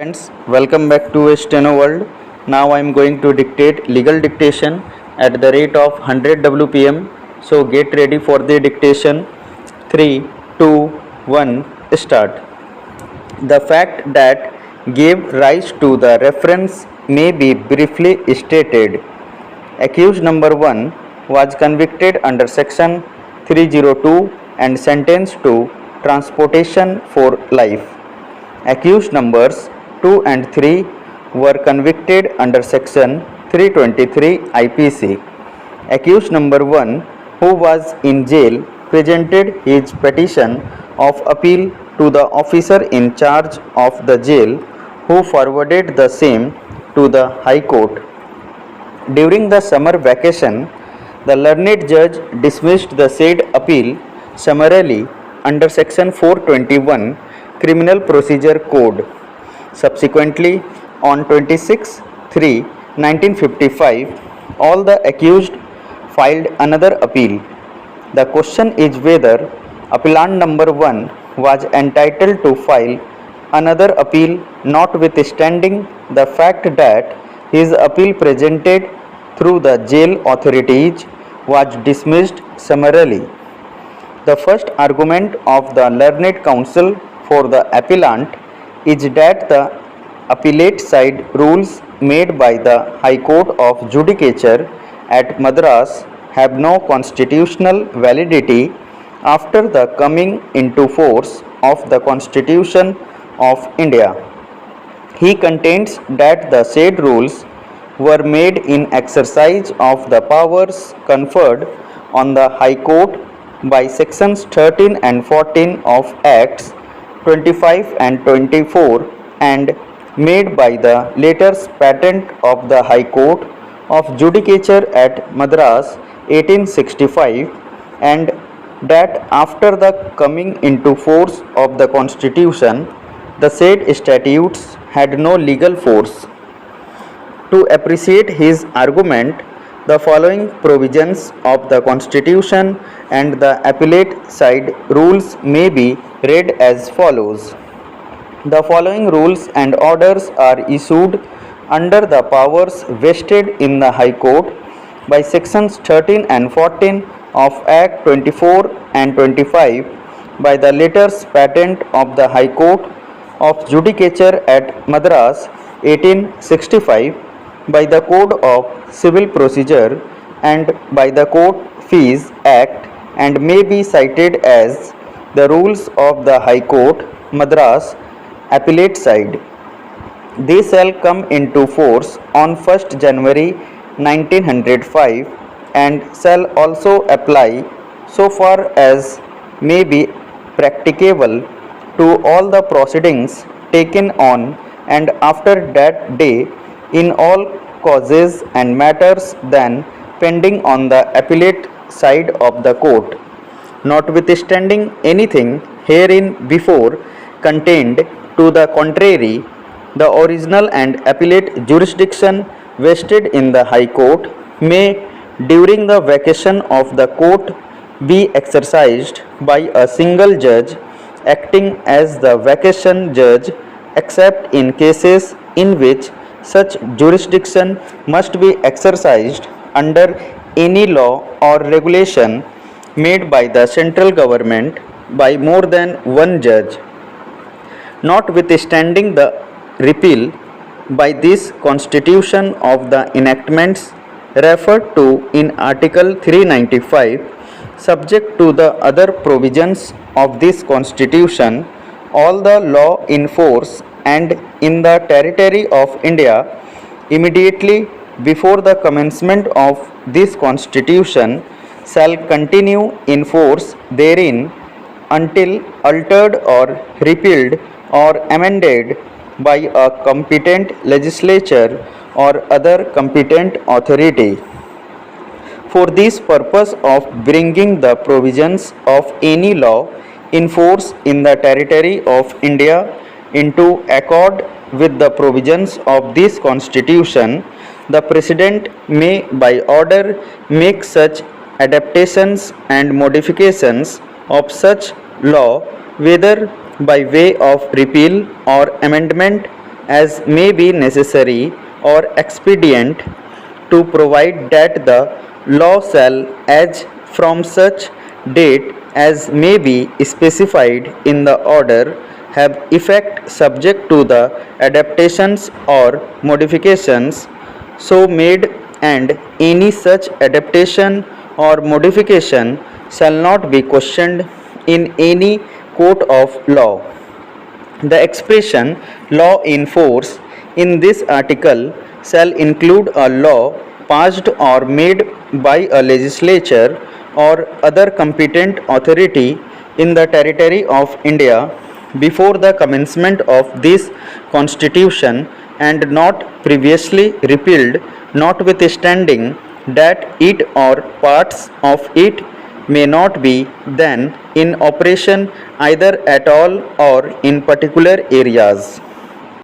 Friends, welcome back to Steno World. Now I am going to dictate legal dictation at the rate of 100 WPM. So get ready for the dictation. 3, 2, 1, start. The fact that gave rise to the reference may be briefly stated. Accused number 1 was convicted under section 302 and sentenced to transportation for life. Accused numbers 2 and 3 were convicted under section 323 IPC. Accused number 1, who was in jail, presented his petition of appeal to the officer in charge of the jail, who forwarded the same to the High Court. During the summer vacation, the learned judge dismissed the said appeal summarily under section 421 Criminal Procedure Code. Subsequently, on 26/3/1955, all the accused filed another appeal. The question is whether appellant number 1 was entitled to file another appeal, notwithstanding the fact that his appeal presented through the jail authorities was dismissed summarily. The first argument of the learned counsel for the appellant is that the appellate side rules made by the High Court of Judicature at Madras have no constitutional validity after the coming into force of the Constitution of India. He contends that the said rules were made in exercise of the powers conferred on the High Court by sections 13 and 14 of Acts 25 and 24 and made by the letters patent of the High Court of Judicature at Madras 1865, and that after the coming into force of the Constitution, the said statutes had no legal force. To appreciate his argument, the following provisions of the Constitution and the appellate side rules may be read as follows. The following rules and orders are issued under the powers vested in the High Court by sections 13 and 14 of Act 24 and 25, by the letters patent of the High Court of Judicature at Madras 1865, by the Code of Civil Procedure, and by the Court Fees Act, and may be cited as the rules of the High Court, Madras, appellate side. They shall come into force on 1st January 1905 and shall also apply so far as may be practicable to all the proceedings taken on and after that day in all causes and matters then pending on the appellate side of the court. Notwithstanding anything herein before contained to the contrary, the original and appellate jurisdiction vested in the High Court may, during the vacation of the court, be exercised by a single judge acting as the vacation judge, except in cases in which such jurisdiction must be exercised under any law or regulation made by the central government by more than one judge. Notwithstanding the repeal by this Constitution of the enactments referred to in Article 395, subject to the other provisions of this Constitution, all the law in force and in the territory of India immediately before the commencement of this Constitution shall continue in force therein until altered or repealed or amended by a competent legislature or other competent authority. For this purpose of bringing the provisions of any law in force in the territory of India into accord with the provisions of this Constitution, the President may by order make such adaptations and modifications of such law, whether by way of repeal or amendment, as may be necessary or expedient to provide that the law shall, as from such date as may be specified in the order, have effect subject to the adaptations or modifications so made, and any such adaptation or modification shall not be questioned in any court of law. The expression law in force in this article shall include a law passed or made by a legislature or other competent authority in the territory of India before the commencement of this constitution and not previously repealed, notwithstanding that it or parts of it may not be then in operation either at all or in particular areas.